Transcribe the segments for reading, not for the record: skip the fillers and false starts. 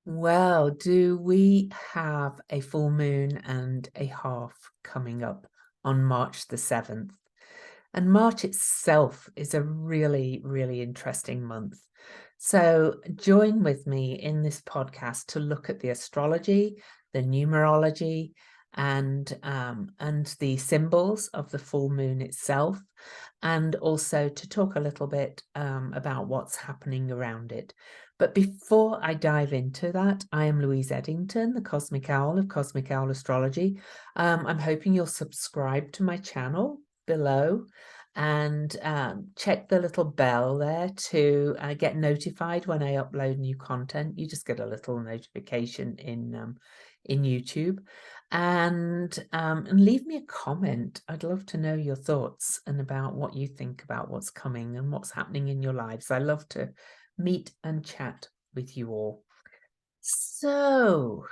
Well, do we have a full moon and a half coming up on March the 7th? And March itself is a really, really interesting month. So join with me in this podcast to look at the astrology, the numerology, and the symbols of the full moon itself, and also to talk a little bit about what's happening around it. But before I dive into that, I am Louise Eddington, the Cosmic Owl of Cosmic Owl Astrology. I'm hoping you'll subscribe to my channel below and check the little bell there to get notified when I upload new content. You just get a little notification in YouTube, and leave me a comment. I'd love to know your thoughts and about what you think about what's coming and what's happening in your lives. I love to meet and chat with you all. So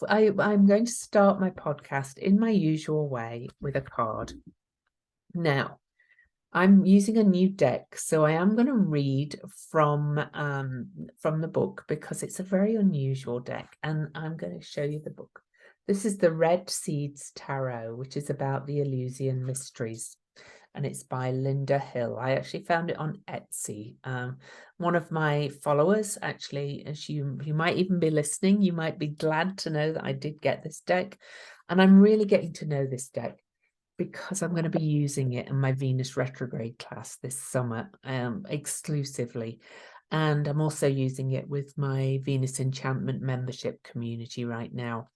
I'm going to start my podcast in my usual way with a card. Now, I'm using a new deck, so I am going to read from the book because it's a very unusual deck, and I'm going to show you the book. This is the Red Seeds Tarot, which is about the Eleusinian mysteries, and it's by Linda Hill. I actually found it on Etsy. One of my followers, actually, as you might even be listening, you might be glad to know that I did get this deck, and I'm really getting to know this deck because I'm going to be using it in my Venus retrograde class this summer exclusively. And I'm also using it with my Venus Enchantment membership community right now,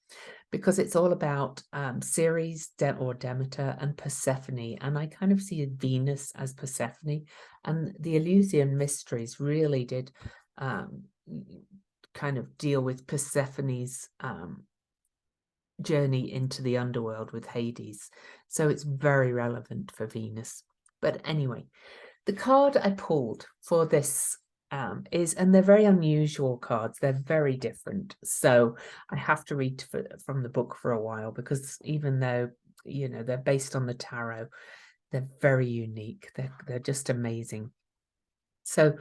because it's all about Ceres or Demeter and Persephone. And I kind of see Venus as Persephone. And the Eleusinian mysteries really did kind of deal with Persephone's journey into the underworld with Hades. So it's very relevant for Venus. But anyway, the card I pulled for this and they're very unusual cards. They're very different. So I have to read from the book for a while, because even though, they're based on the tarot, they're very unique. They're just amazing. So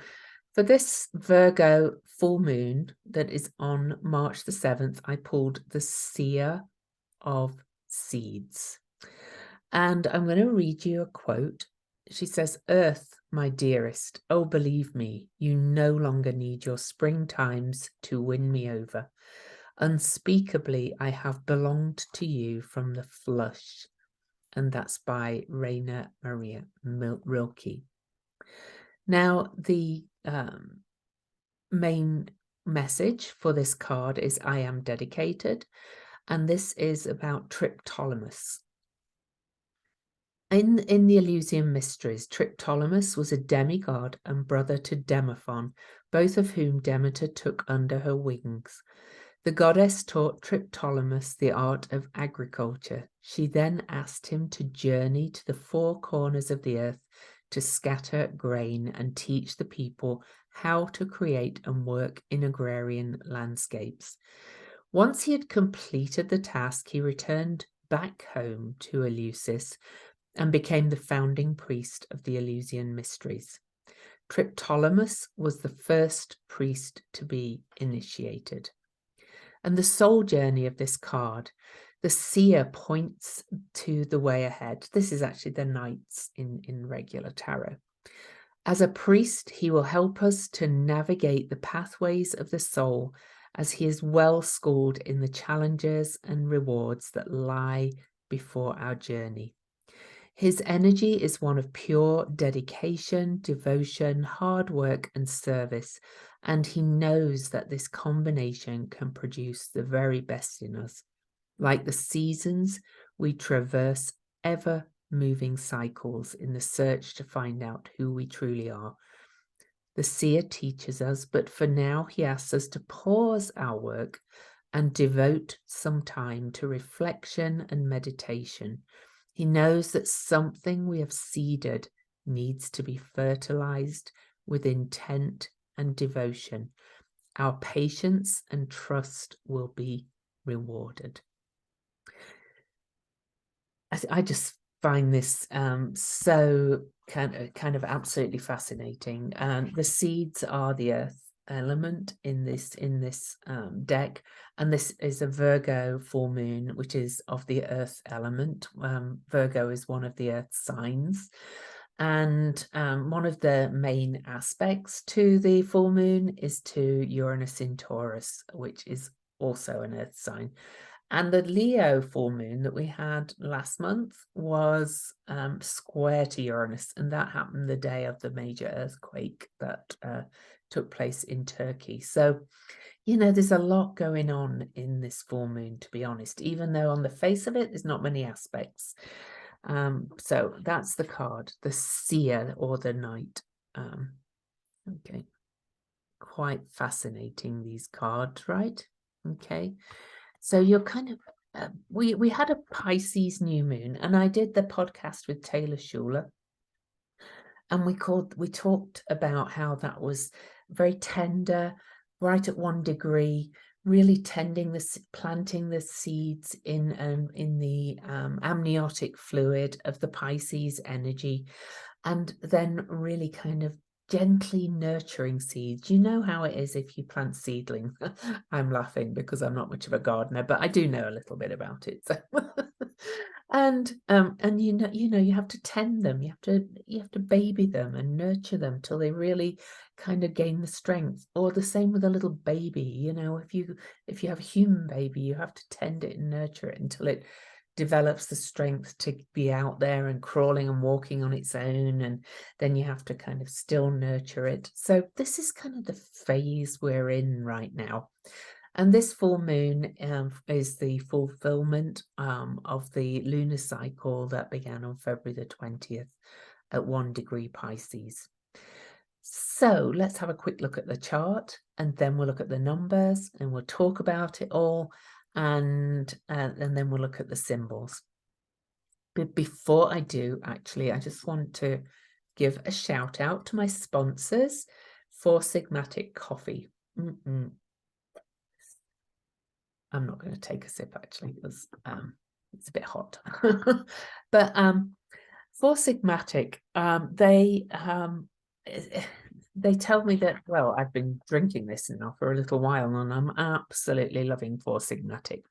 for this Virgo full moon that is on March the 7th, I pulled the Seer of Seeds. And I'm going to read you a quote. She says, "Earth, my dearest, oh, believe me, you no longer need your spring times to win me over. Unspeakably, I have belonged to you from the flush." And that's by Rainer Maria Rilke. Now, the main message for this card is "I am dedicated," and this is about Triptolemus. In the Eleusinian mysteries, Triptolemus was a demigod and brother to Demophon, both of whom Demeter took under her wings. The goddess taught Triptolemus the art of agriculture. She then asked him to journey to the four corners of the earth to scatter grain and teach the people how to create and work in agrarian landscapes. Once he had completed the task, he returned back home to Eleusis and became the founding priest of the Eleusinian mysteries. Triptolemus was the first priest to be initiated. And the soul journey of this card, the seer points to the way ahead. This is actually the knights in regular tarot. As a priest, he will help us to navigate the pathways of the soul, as he is well schooled in the challenges and rewards that lie before our journey. His energy is one of pure dedication, devotion, hard work, and service, and he knows that this combination can produce the very best in us. Like the seasons, we traverse ever-moving cycles in the search to find out who we truly are. The seer teaches us, but for now he asks us to pause our work and devote some time to reflection and meditation. He knows that something we have seeded needs to be fertilized with intent and devotion. Our patience and trust will be rewarded. I just find this so kind of absolutely fascinating. The seeds are the earth, element in this deck, and this is a Virgo full moon, which is of the earth element. Virgo is one of the earth signs, and one of the main aspects to the full moon is to Uranus in Taurus, which is also an earth sign. And the Leo full moon that we had last month was square to Uranus, and that happened the day of the major earthquake that took place in Turkey. So, you know, there's a lot going on in this full moon, to be honest, even though on the face of it, there's not many aspects. So that's the card, the seer or the knight. Okay, quite fascinating, these cards, right? Okay. So you're kind of, we had a Pisces new moon, and I did the podcast with Taylor Schuler, and we talked about how that was very tender, right at 1 degree, really planting the seeds in the amniotic fluid of the Pisces energy, and then really kind of gently nurturing seeds. You know how it is if you plant seedlings. I'm laughing because I'm not much of a gardener, but I do know a little bit about it. So. and you know you have to tend them, you have to baby them and nurture them till they really kind of gain the strength. Or the same with a little baby, you know, if you have a human baby, you have to tend it and nurture it until it develops the strength to be out there and crawling and walking on its own, and then you have to kind of still nurture it. So this is kind of the phase we're in right now. And this full moon is the fulfillment of the lunar cycle that began on February the 20th at 1 degree Pisces. So let's have a quick look at the chart, and then we'll look at the numbers, and we'll talk about it all, and then we'll look at the symbols. But before I do, actually, I just want to give a shout out to my sponsors for Sigmatic coffee. I'm not going to take a sip, actually, because it's a bit hot. But for Sigmatic, they tell me that, well, I've been drinking this now for a little while, and I'm absolutely loving Four Sigmatic.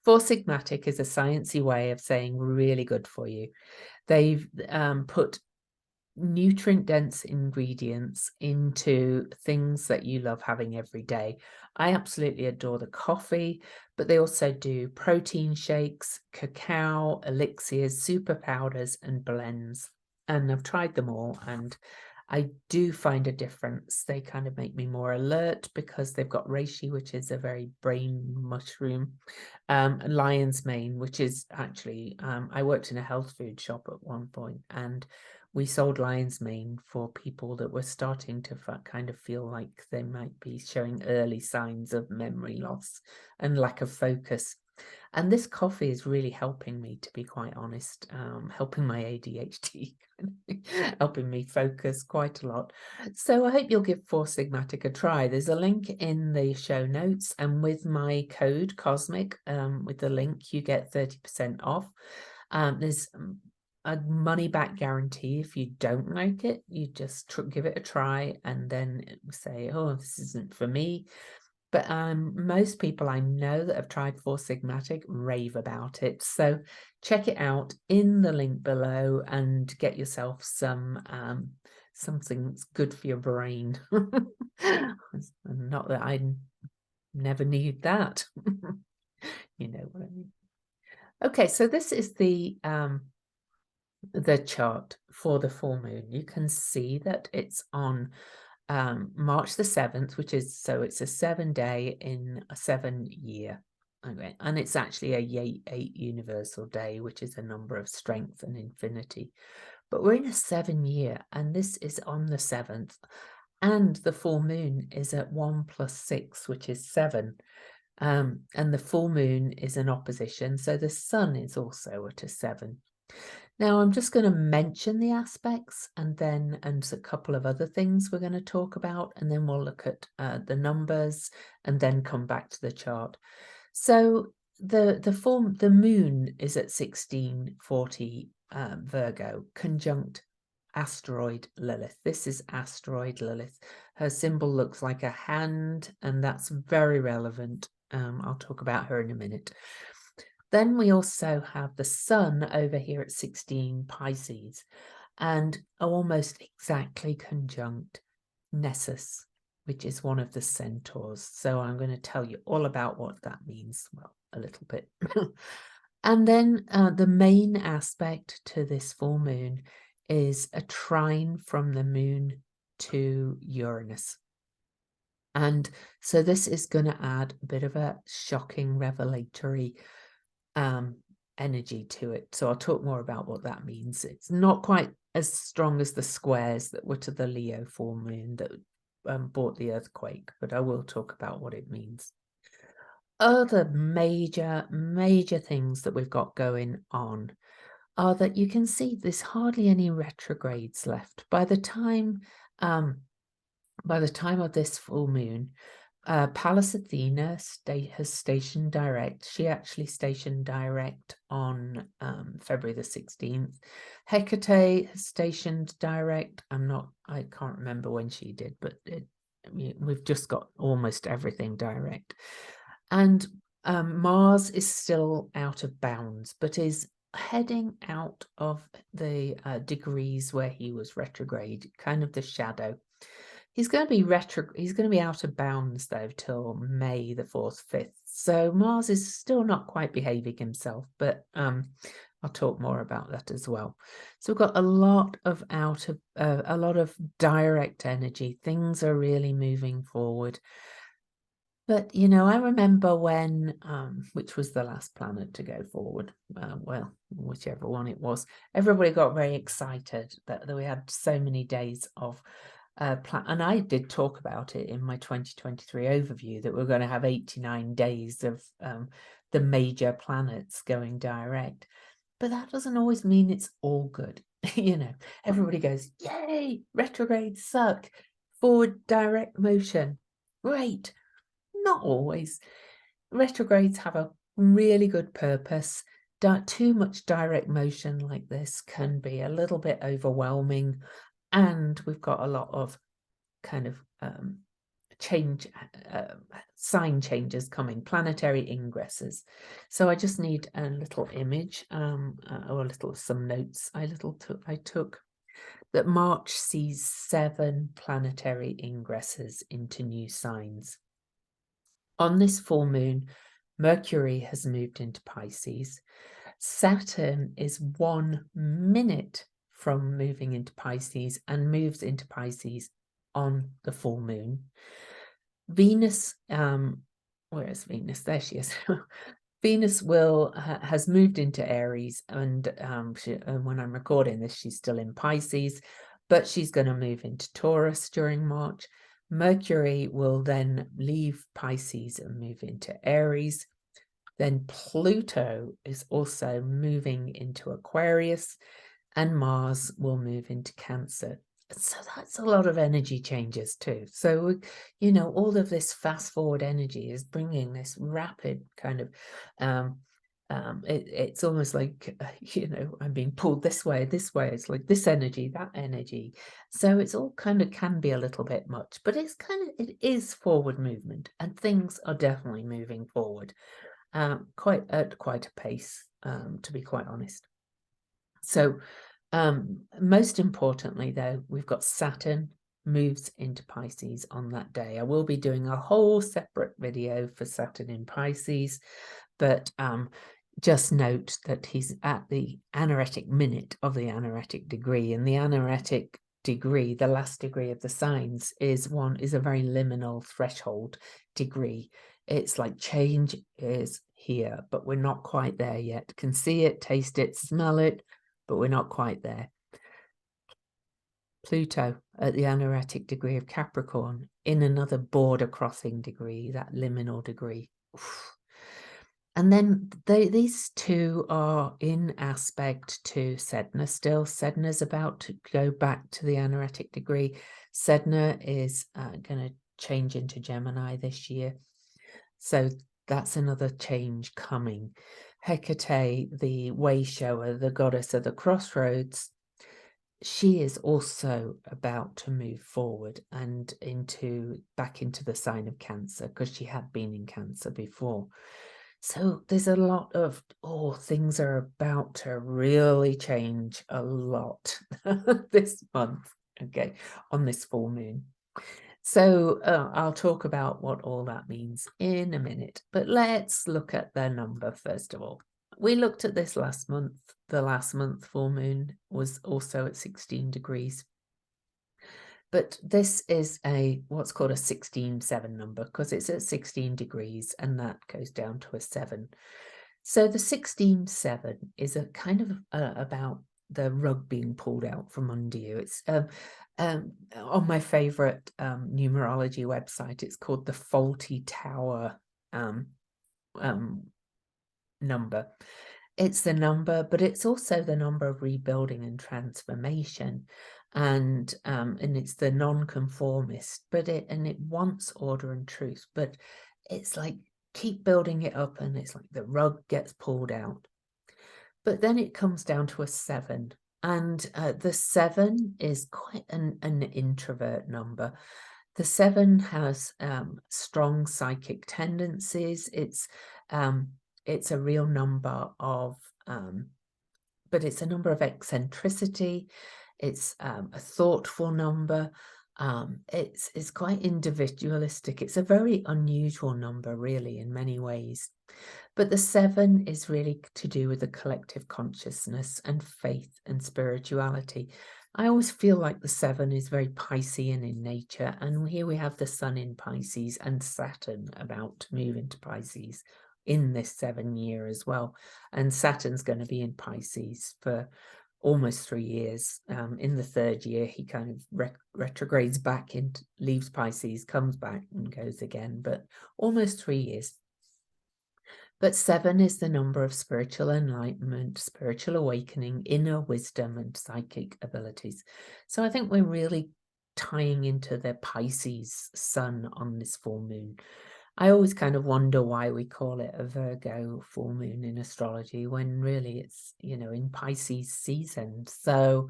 Four Sigmatic is a sciencey way of saying really good for you. They've put nutrient-dense ingredients into things that you love having every day. I absolutely adore the coffee, but they also do protein shakes, cacao, elixirs, super powders, and blends. And I've tried them all, and I do find a difference. They kind of make me more alert because they've got reishi, which is a very brain mushroom, and lion's mane, which is actually, I worked in a health food shop at one point, and we sold lion's mane for people that were starting to kind of feel like they might be showing early signs of memory loss and lack of focus. And this coffee is really helping me, to be quite honest, helping my ADHD, helping me focus quite a lot. So I hope you'll give Four Sigmatic a try. There's a link in the show notes, and with my code COSMIC, with the link, you get 30% off. There's a money-back guarantee. If you don't like it, you just give it a try and then say, oh, this isn't for me. But most people I know that have tried Four Sigmatic rave about it. So check it out in the link below and get yourself some something that's good for your brain. Not that I never need that. You know what I mean. Okay, so this is the chart for the full moon. You can see that it's on March the 7th, which is, so it's a 7-day in a 7-year. Okay, and it's actually a 8 universal day, which is a number of strength and infinity. But we're in a 7-year, and this is on the 7th, and the full moon is at 1 + 6, which is 7. And the full moon is an opposition, so the sun is also at a 7. Now, I'm just going to mention the aspects and a couple of other things we're going to talk about, and then we'll look at the numbers and then come back to the chart. So the moon is at 1640 Virgo, conjunct asteroid Lilith. This is asteroid Lilith. Her symbol looks like a hand, and that's very relevant. I'll talk about her in a minute. Then we also have the sun over here at 16 Pisces, and almost exactly conjunct Nessus, which is one of the centaurs. So I'm going to tell you all about what that means. Well, a little bit. And then the main aspect to this full moon is a trine from the moon to Uranus. And so this is going to add a bit of a shocking, revelatory energy to it. So I'll talk more about what that means. It's not quite as strong as the squares that were to the Leo full moon that brought the earthquake, but I will talk about what it means. Other major things that we've got going on are that you can see there's hardly any retrogrades left. By the time of this full moon, Pallas Athena has stationed direct. She actually stationed direct on February the 16th. Hecate has stationed direct. I can't remember when she did, but we've just got almost everything direct. And Mars is still out of bounds, but is heading out of the degrees where he was retrograde, kind of the shadow. He's going to be out of bounds though till May the 4th, 5th. So Mars is still not quite behaving himself, but I'll talk more about that as well. So we've got a lot of direct energy. Things are really moving forward. But, you know, I remember when, which was the last planet to go forward, well, whichever one it was, everybody got very excited that we had so many days of and I did talk about it in my 2023 overview that we're going to have 89 days of the major planets going direct. But that doesn't always mean it's all good. You know, everybody goes, yay, retrogrades suck, forward direct motion, great. Not always. Retrogrades have a really good purpose. Too much direct motion like this can be a little bit overwhelming, and we've got a lot of kind of sign changes coming, planetary ingresses. So I just need a little image or some notes I took that March sees 7 planetary ingresses into new signs. On this full moon, Mercury has moved into Pisces. Saturn is 1 minute from moving into Pisces and moves into Pisces on the full moon. Venus, where is Venus? There she is. Venus has moved into Aries, and when I'm recording this, she's still in Pisces, but she's going to move into Taurus during March. Mercury will then leave Pisces and move into Aries. Then Pluto is also moving into Aquarius, and Mars will move into Cancer. So that's a lot of energy changes too. So, you know, all of this fast forward energy is bringing this rapid kind of, it's almost like, you know, I'm being pulled this way. It's like this energy, that energy. So it's all kind of can be a little bit much, but it is forward movement, and things are definitely moving forward quite at a pace, to be quite honest. So most importantly, though, we've got Saturn moves into Pisces on that day. I will be doing a whole separate video for Saturn in Pisces, but just note that he's at the anaretic minute of the anaretic degree, and the anaretic degree, the last degree of the signs, is a very liminal threshold degree. It's like change is here, but we're not quite there yet. Can see it, taste it, smell it, but we're not quite there. Pluto at the anaretic degree of Capricorn in another border crossing degree, that liminal degree. Oof. And then these two are in aspect to Sedna still. Sedna's about to go back to the anaretic degree. Sedna is going to change into Gemini this year. So that's another change coming. Hecate, the way shower, the goddess of the crossroads, she is also about to move forward and back into the sign of Cancer, because she had been in Cancer before. So there's a lot of, things are about to really change a lot this month, okay, on this full moon. So I'll talk about what all that means in a minute, but let's look at their number first of all. We looked at this last month. The last month full moon was also at 16 degrees. But this is what's called a 16-7 number, because it's at 16 degrees and that goes down to a 7. So the 16-7 is a kind of about the rug being pulled out from under you. It's on my favorite numerology website, it's called the Faulty Tower number. It's the number, but it's also the number of rebuilding and transformation, and it's the non-conformist, but it wants order and truth, but it's like keep building it up, and it's like the rug gets pulled out. But then it comes down to a 7, and the 7 is quite an introvert number. The 7 has strong psychic tendencies. It's a real number of, but it's a number of eccentricity. It's a thoughtful number. It's quite individualistic. It's a very unusual number, really, in many ways. But the 7 is really to do with the collective consciousness and faith and spirituality. I always feel like the 7 is very Piscean in nature. And here we have the Sun in Pisces and Saturn about to move into Pisces in this 7 year as well. And Saturn's going to be in Pisces for almost 3 years. In the 3rd year, he kind of retrogrades back and leaves Pisces, comes back and goes again, but almost 3 years. But 7 is the number of spiritual enlightenment, spiritual awakening, inner wisdom, and psychic abilities. So I think we're really tying into the Pisces sun on this full moon. I always kind of wonder why we call it a Virgo full moon in astrology, when really it's, in Pisces season. So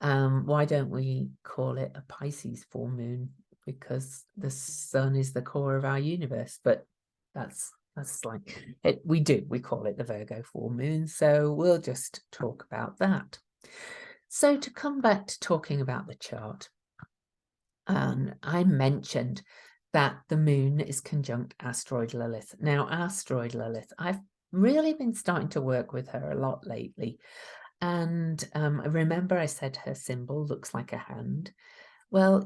why don't we call it a Pisces full moon? Because the sun is the core of our universe. But that's like it. We call it the Virgo full moon. So we'll just talk about that. So to come back to talking about the chart, I mentioned that the moon is conjunct asteroid Lilith. Now, asteroid Lilith, I've really been starting to work with her a lot lately. And I remember I said her symbol looks like a hand. Well,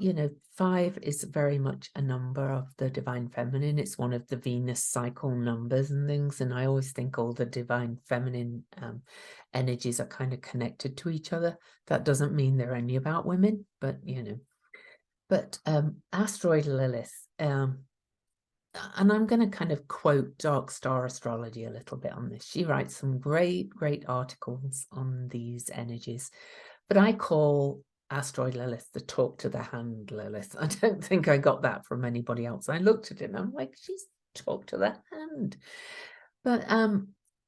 5 is very much a number of the divine feminine. It's one of the Venus cycle numbers and things. And I always think all the divine feminine energies are kind of connected to each other. That doesn't mean they're only about women, but, But asteroid Lilith, and I'm going to kind of quote Dark Star Astrology a little bit on this. She writes some great articles on these energies, but I call asteroid Lilith the talk to the hand Lilith. I don't think I got that from anybody else. I looked at it and I'm like, she's talk to the hand. But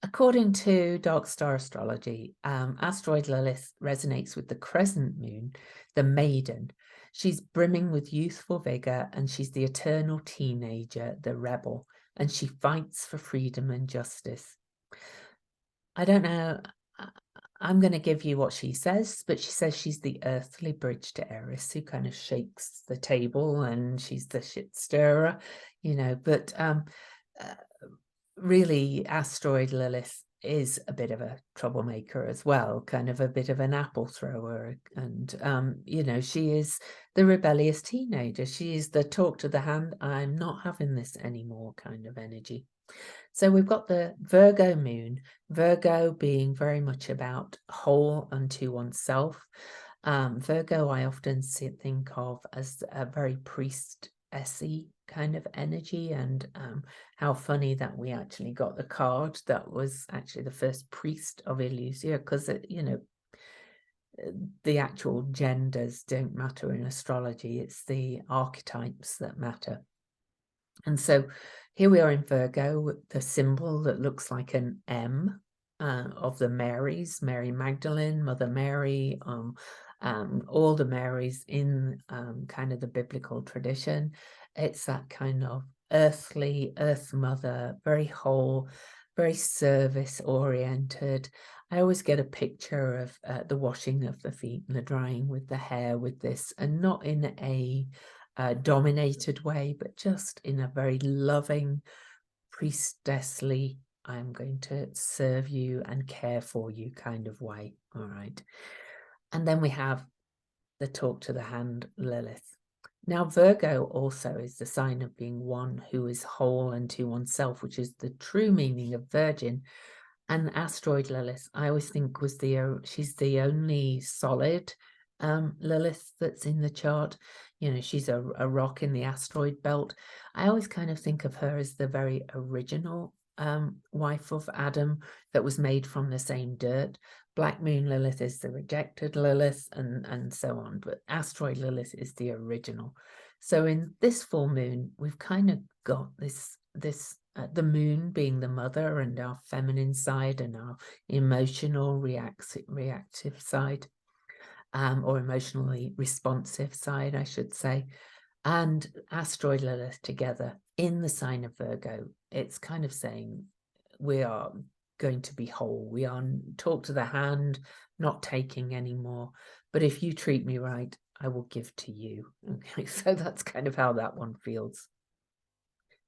according to Dark Star Astrology, asteroid Lilith resonates with the crescent moon, the maiden. She's brimming with youthful vigor, and she's the eternal teenager, the rebel, and she fights for freedom and justice. I don't know. I'm going to give you what she says, but she says she's the earthly bridge to Eris, who kind of shakes the table, and she's the shit stirrer, but really asteroid Lilith is a bit of a troublemaker as well, kind of a bit of an apple thrower, and she is the rebellious teenager. She is the talk to the hand, I'm not having this anymore kind of energy. So we've got the Virgo moon, Virgo being very much about whole unto oneself. Virgo I often think of as a very priestessy kind of energy, and how funny that we actually got the card that was actually the first priest of Illusia, because the actual genders don't matter in astrology, it's the archetypes that matter. And so here we are in Virgo with the symbol that looks like an M of the Marys, Mary Magdalene, Mother Mary, all the Marys in kind of the biblical tradition. It's that kind of earthly, earth mother, very whole, very service oriented. I always get a picture of the washing of the feet and the drying with the hair with this, and not in a dominated way, but just in a very loving, priestessly, I'm going to serve you and care for you kind of way. All right. And then we have the talk to the hand, Lilith. Now, Virgo also is the sign of being one who is whole unto oneself, which is the true meaning of virgin. And asteroid Lilith, I always think was she's the only solid Lilith that's in the chart. You know, she's a rock in the asteroid belt. I always kind of think of her as the very original wife of Adam that was made from the same dirt. Black Moon Lilith is the rejected Lilith, and so on. But asteroid Lilith is the original. So in this full moon, we've kind of got this the moon being the mother and our feminine side and our emotional reactive side, or emotionally responsive side, I should say, and asteroid Lilith together in the sign of Virgo. It's kind of saying we are going to be whole. We are talk to the hand, not taking anymore. But if you treat me right, I will give to you. Okay, so that's kind of how that one feels.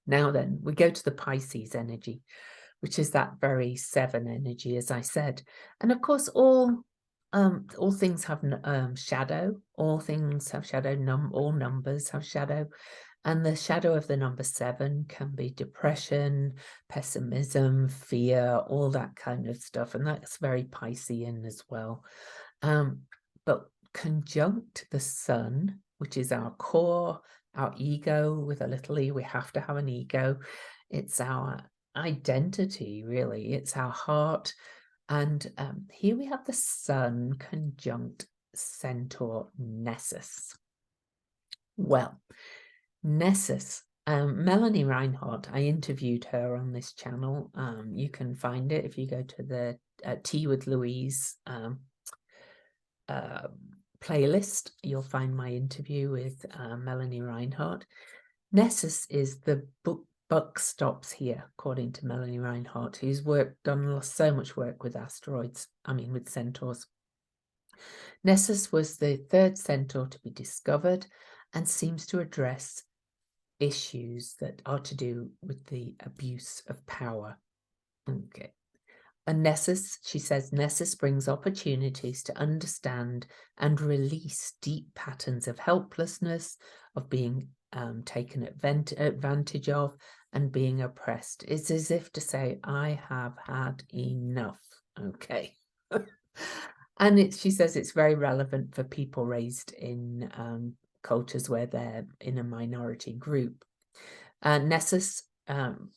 Now then, we go to the Pisces energy, which is that very 7 energy, as I said. And of course, all things have shadow. All things have shadow. All numbers have shadow. And the shadow of the number 7 can be depression, pessimism, fear, all that kind of stuff. And that's very Piscean as well. But conjunct the sun, which is our core, our ego with a little e. We have to have an ego. It's our identity, really. It's our heart. And here we have the sun conjunct centaur Nessus. Well, Nessus, Melanie Reinhardt, I interviewed her on this channel. You can find it if you go to the Tea with Louise playlist. You'll find my interview with Melanie Reinhardt. Nessus is the buck stops here, according to Melanie Reinhardt, who's done so much work with asteroids, with centaurs. Nessus was the 3rd centaur to be discovered and seems to address issues that are to do with the abuse of power. Okay. And Nessus, she says, Nessus brings opportunities to understand and release deep patterns of helplessness, of being taken advantage of, and being oppressed. It's as if to say, I have had enough. Okay. And she says it's very relevant for people raised in cultures where they're in a minority group. Nessus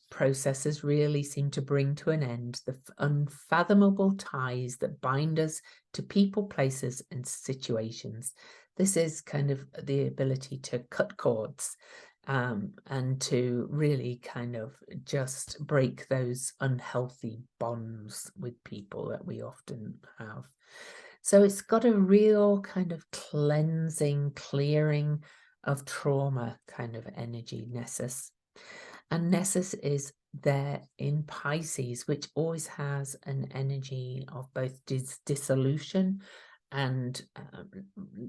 processes really seem to bring to an end the unfathomable ties that bind us to people, places, and situations. This is kind of the ability to cut cords and to really kind of just break those unhealthy bonds with people that we often have. So it's got a real kind of cleansing, clearing of trauma kind of energy, Nessus. And Nessus is there in Pisces, which always has an energy of both dissolution and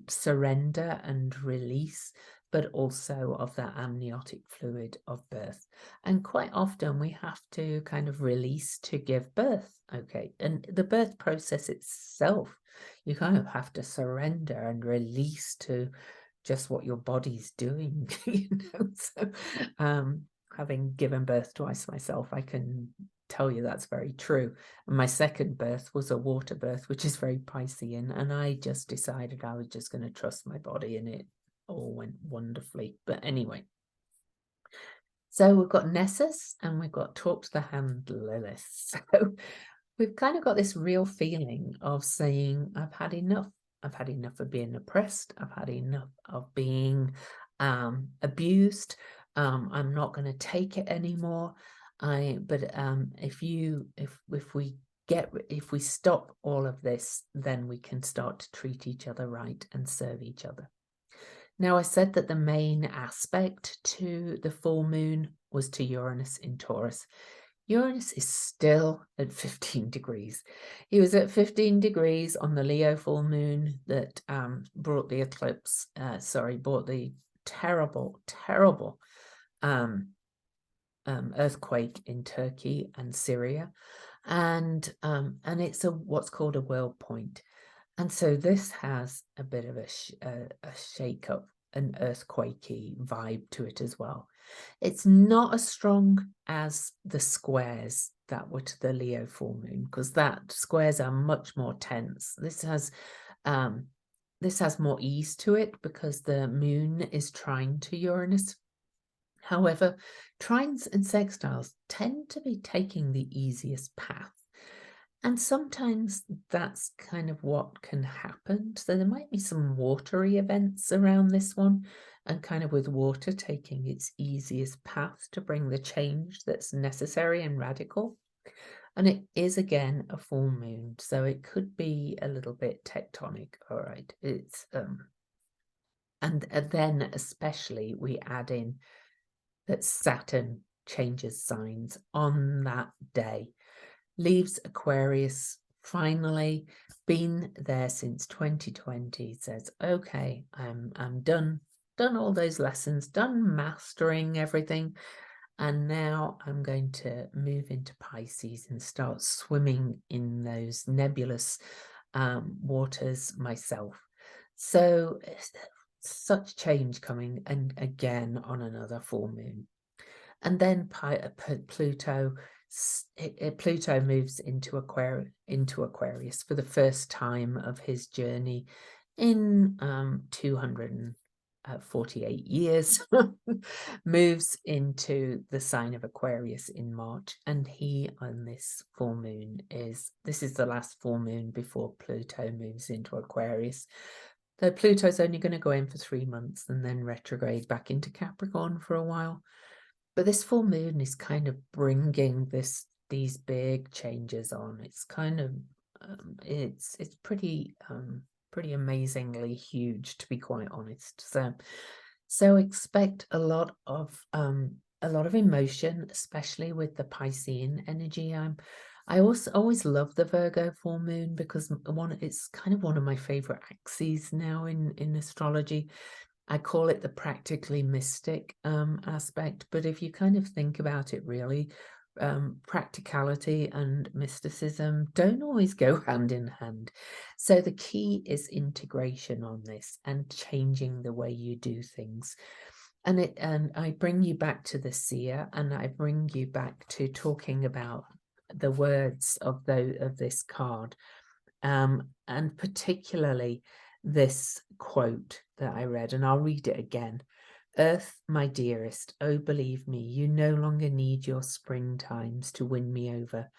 surrender and release, but also of that amniotic fluid of birth. And quite often we have to kind of release to give birth. Okay. And the birth process itself, you kind of have to surrender and release to just what your body's doing, So having given birth twice myself, I can tell you that's very true. And my second birth was a water birth, which is very Piscean, and I just decided I was just going to trust my body, and it all went wonderfully. But anyway, so we've got Nessus and we've got Talk to the Hand Lilith. So we've kind of got this real feeling of saying, I've had enough. I've had enough of being oppressed. I've had enough of being abused. I'm not going to take it anymore. If we if we stop all of this, then we can start to treat each other right and serve each other. Now, I said that the main aspect to the full moon was to Uranus in Taurus. Uranus is still at 15 degrees. He was at 15 degrees on the Leo full moon that brought the eclipse, brought the terrible earthquake in Turkey and Syria. And it's what's called a world point. And so this has a bit of a shake-up, an earthquakey vibe to it as well. It's not as strong as the squares that were to the Leo full moon, because that squares are much more tense. This has more ease to it because the moon is trine to Uranus. However, trines and sextiles tend to be taking the easiest path. And sometimes that's kind of what can happen. So there might be some watery events around this one, and kind of with water taking its easiest path to bring the change that's necessary and radical. And it is, again, a full moon, so it could be a little bit tectonic. All right, it's and then especially we add in that Saturn changes signs on that day, leaves Aquarius, finally, been there since 2020, says, okay, I'm done all those lessons, done mastering everything, and now I'm going to move into Pisces and start swimming in those nebulous waters myself. So such change coming, and again on another full moon. And then Pluto moves into Aquarius for the first time of his journey in 248 years. Moves into the sign of Aquarius in March, and he on this full moon this is the last full moon before Pluto moves into Aquarius. Though Pluto's only going to go in for 3 months and then retrograde back into Capricorn for a while. But this full moon is kind of bringing these big changes on. It's kind of it's pretty amazingly huge, to be quite honest. So expect a lot of emotion, especially with the Piscean energy. I also always love the Virgo full moon because it's kind of one of my favorite axes now in astrology. I call it the practically mystic aspect, but if you kind of think about it really, practicality and mysticism don't always go hand in hand. So the key is integration on this and changing the way you do things. And I bring you back to the seer, and I bring you back to talking about the words of this card, and particularly this quote that I read, and I'll read it again. Earth, my dearest, oh, believe me, you no longer need your springtimes to win me over.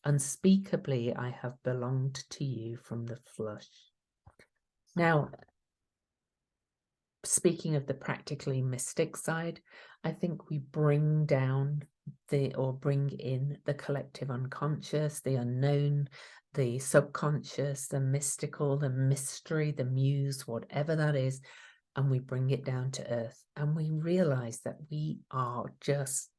Unspeakably, I have belonged to you from the flush. Now, speaking of the practically mystic side, I think we bring in the collective unconscious, the unknown, the subconscious, the mystical, the mystery, the muse, whatever that is, and we bring it down to earth, and we realize that we are just,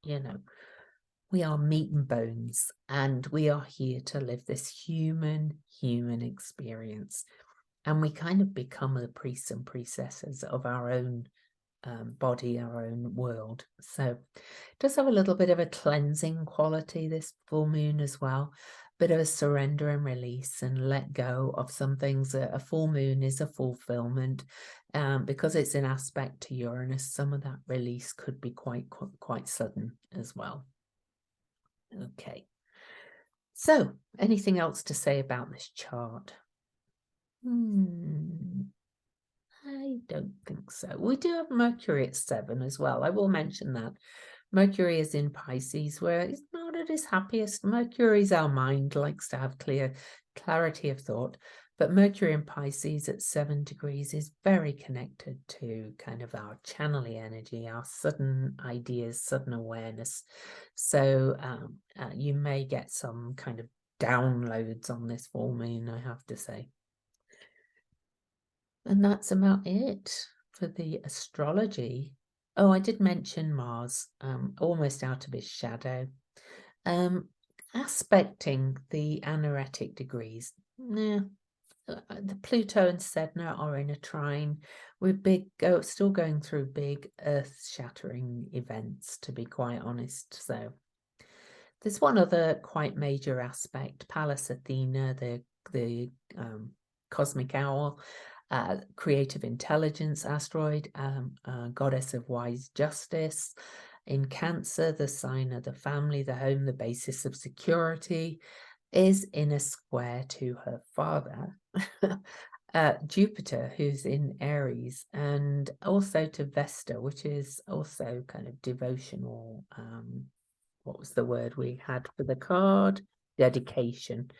we are meat and bones, and we are here to live this human experience. And we kind of become the priests and priestesses of our own body, our own world. So it does have a little bit of a cleansing quality, this full moon as well. Bit of a surrender and release and let go of some things. A full moon is a fulfillment. Because it's an aspect to Uranus, some of that release could be quite sudden as well. Okay. So, anything else to say about this chart? I don't think so. We do have Mercury at 7 as well. I will mention that. Mercury is in Pisces, where it's not at its happiest. Mercury's our mind, likes to have clarity of thought. But Mercury in Pisces at 7 degrees is very connected to kind of our channeling energy, our sudden ideas, sudden awareness. So you may get some kind of downloads on this full moon, I have to say. And that's about it for the astrology. Oh, I did mention Mars, almost out of his shadow. Aspecting the anaretic degrees. Yeah, the Pluto and Sedna are in a trine. We're still going through big earth-shattering events, to be quite honest. So there's one other quite major aspect, Pallas Athena, the cosmic owl, creative intelligence asteroid, goddess of wise justice. In Cancer, the sign of the family, the home, the basis of security, is in a square to her father, Jupiter, who's in Aries, and also to Vesta, which is also kind of devotional. What was the word we had for the card? Dedication.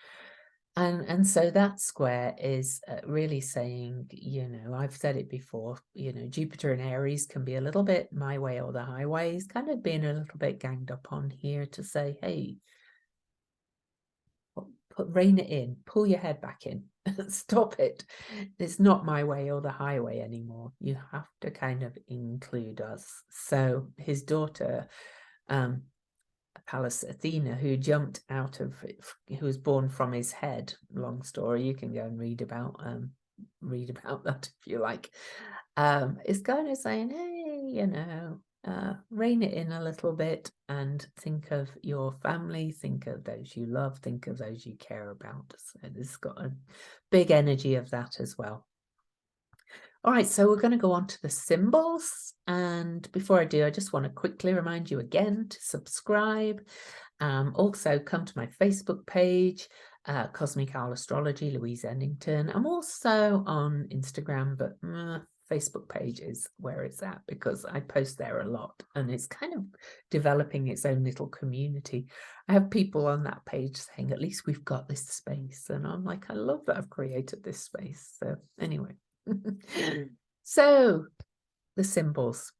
And so that square is really saying, you know, I've said it before, you know, Jupiter and Aries can be a little bit my way or the highway. He's kind of being a little bit ganged up on here to say, hey, rein it in, pull your head back in, stop it. It's not my way or the highway anymore. You have to kind of include us. So his daughter, Pallas Athena, who jumped out of, who was born from his head, long story, you can go and read about that if you like, is kind of saying, hey, you know, rein it in a little bit and think of your family, think of those you love, think of those you care about. So it's got a big energy of that as well. All right, so we're going to go on to the symbols. And before I do, I just want to quickly remind you again to subscribe. Also, come to my Facebook page, Cosmic Owl Astrology, Louise Endington. I'm also on Instagram, but Facebook page is where it's at because I post there a lot and it's kind of developing its own little community. I have people on that page saying, at least we've got this space. And I'm like, I love that I've created this space. So anyway. So the symbols,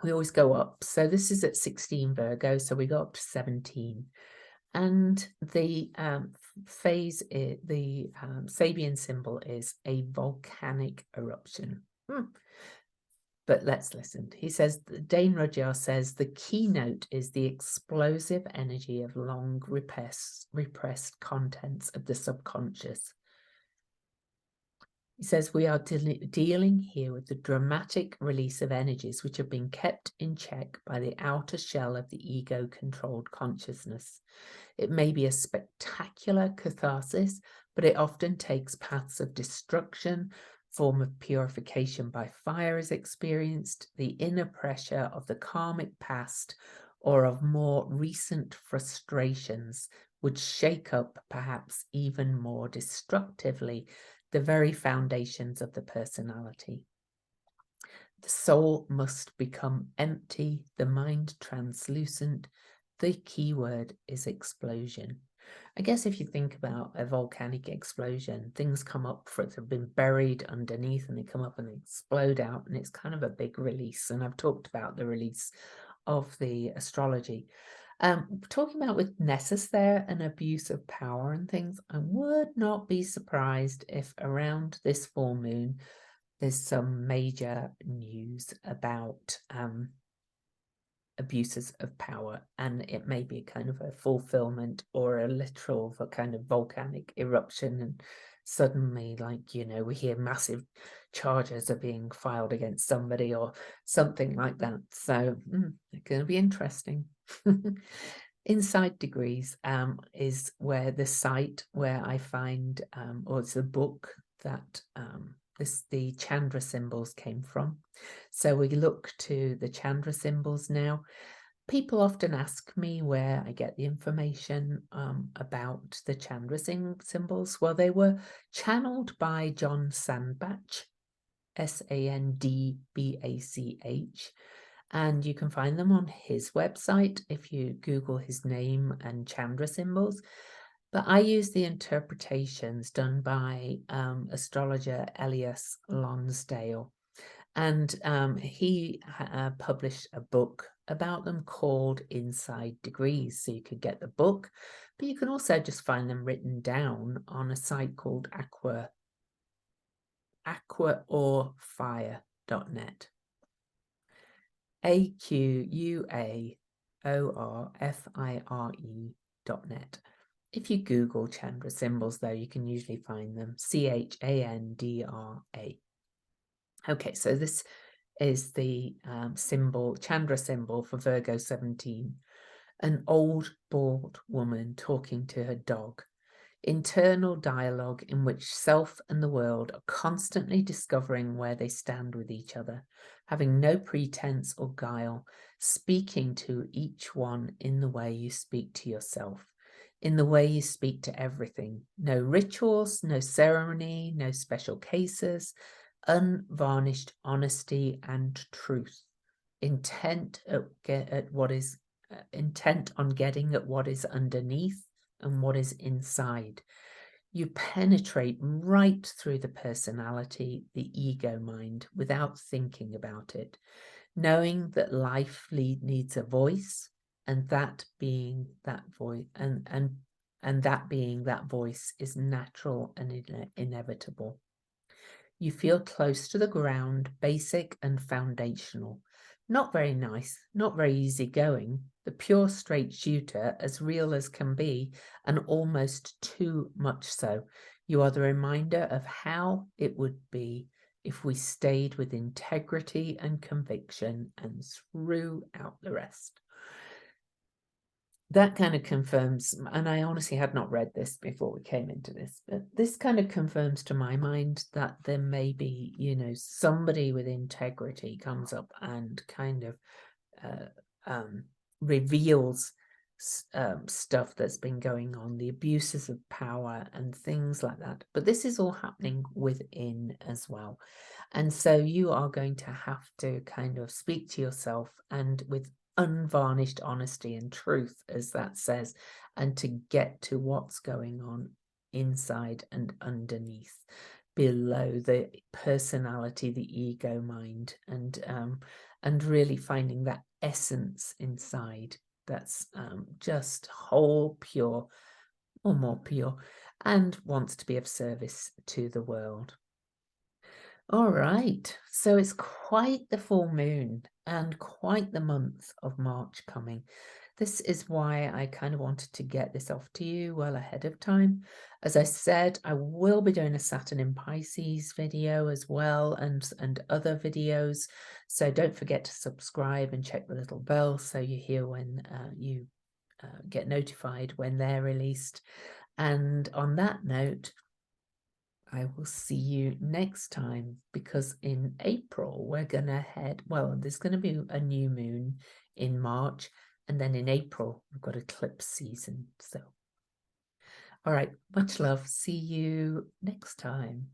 we always go up. So this is at 16 Virgo, so we go up to 17. And the phase, the Sabian symbol is a volcanic eruption. But let's listen. He says, Dane Rudyard says, the keynote is the explosive energy of long repressed contents of the subconscious. He says, we are dealing here with the dramatic release of energies which have been kept in check by the outer shell of the ego-controlled consciousness. It may be a spectacular catharsis, but it often takes paths of destruction. Form of purification by fire is experienced, the inner pressure of the karmic past or of more recent frustrations would shake up, perhaps even more destructively, the very foundations of the personality. The soul must become empty, the mind translucent. The key word is explosion. I guess if you think about a volcanic explosion, things come up that have been buried underneath and they come up and they explode out, and it's kind of a big release. And I've talked about the release of the astrology. Talking about with Nessus there, an abuse of power and things, I would not be surprised if around this full moon there's some major news about abuses of power, and it may be kind of a fulfillment or a literal kind of volcanic eruption, and suddenly, like, you know, we hear massive charges are being filed against somebody or something like that. So it's going to be interesting. Inside Degrees is where the site where I find, or it's a book that the Chandra symbols came from. So we look to the Chandra symbols now. People often ask me where I get the information about the Chandra symbols. Well, they were channeled by John Sandbach, Sandbach, and you can find them on his website if you Google his name and Chandra symbols. But I use the interpretations done by astrologer Elias Lonsdale. And he published a book about them called Inside Degrees. So you could get the book, but you can also just find them written down on a site called aquaorfire.net. AQUAORFIRE.net. If you Google Chandra symbols, though, you can usually find them. CHANDRA. Okay, so this is the symbol, Chandra symbol for Virgo 17. An old, bald woman talking to her dog. Internal dialogue in which self and the world are constantly discovering where they stand with each other, having no pretense or guile, speaking to each one in the way you speak to yourself, in the way you speak to everything. No rituals, no ceremony, no special cases, unvarnished honesty and truth, intent on getting at what is underneath and what is inside. You penetrate right through the personality, the ego mind, without thinking about it, knowing that life needs a voice, and that being that voice, and that being that voice is natural and inevitable. You feel close to the ground, basic and foundational. Not very nice, not very easygoing, the pure straight shooter, as real as can be, and almost too much so. You are the reminder of how it would be if we stayed with integrity and conviction and threw out the rest. That kind of confirms, and I honestly had not read this before we came into this, but this kind of confirms to my mind that there may be, you know, somebody with integrity comes up and kind of reveals stuff that's been going on, the abuses of power and things like that. But this is all happening within as well. And so you are going to have to kind of speak to yourself and with unvarnished honesty and truth, as that says, and to get to what's going on inside and underneath, below the personality, the ego mind, and really finding that essence inside that's just whole, pure, or more pure, and wants to be of service to the world. All right, so it's quite the full moon and quite the month of March coming. This is why I kind of wanted to get this off to you well ahead of time. As I said, I will be doing a Saturn in Pisces video as well, and other videos. So don't forget to subscribe and check the little bell so you hear when you get notified when they're released. And on that note, I will see you next time, because in April we're going to there's going to be a new moon in March, and then in April we've got eclipse season. So, all right, much love. See you next time.